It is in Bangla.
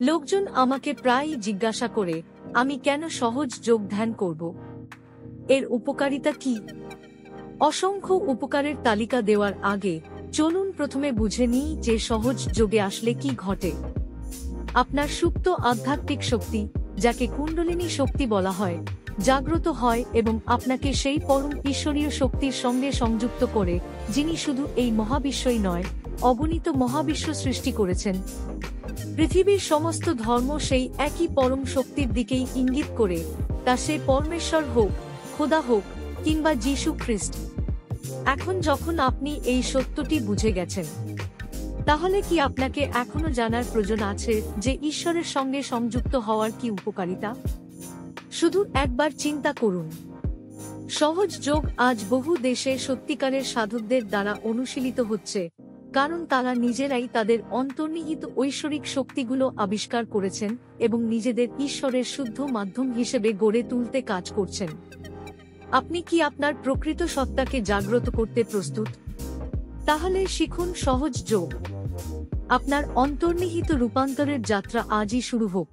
লোকজন আমাকে প্রায়ই জিজ্ঞাসা করে আমি কেন সহজ যোগ ধ্যান করব, এর উপকারিতা কি। অসংখ্য উপকারের তালিকা দেওয়ার আগে চলুন প্রথমে বুঝে নিই যে সহজ যোগে আসলে কি ঘটে। আপনার সুপ্ত আধ্যাত্মিক শক্তি, যাকে কুণ্ডলিনী শক্তি বলা হয়, জাগ্রত হয় এবং আপনাকে সেই পরম ঈশ্বরীয় শক্তির সঙ্গে সংযুক্ত করে, যিনি শুধু এই মহাবিশ্বই নয়, অগণিত মহাবিশ্ব সৃষ্টি করেছেন। পৃথিবীর সমস্ত ধর্ম সেই একই পরম শক্তির দিকেই ইঙ্গিত করে, তা সে পরমেশ্বর হোক, খোদা হোক কিংবা যীশু খ্রিস্ট। এখন যখন আপনি এই সত্যটি বুঝে গেছেন, তাহলে কি আপনাকে এখনো জানার প্রয়োজন আছে যে ঈশ্বরের সঙ্গে সংযুক্ত হওয়ার কি উপকারিতা? শুধু একবার চিন্তা করুন। সহজ যোগ আজ বহু দেশে সত্যিকারের সাধকদের দ্বারা অনুশীলিত হচ্ছে, কারণ তারা নিজেরাই তাদের অন্তর্নিহিত ঐশ্বরিক শক্তিগুলো আবিষ্কার করেছেন এবং নিজেদের ঈশ্বরের শুদ্ধ মাধ্যম হিসেবে গড়ে তুলতে কাজ করছেন। আপনি কি আপনার প্রকৃত সত্তাকে জাগ্রত করতে প্রস্তুত? তাহলে শিখুন সহজ যোগ। আপনার অন্তর্নিহিত রূপান্তরের যাত্রা আজই শুরু হোক।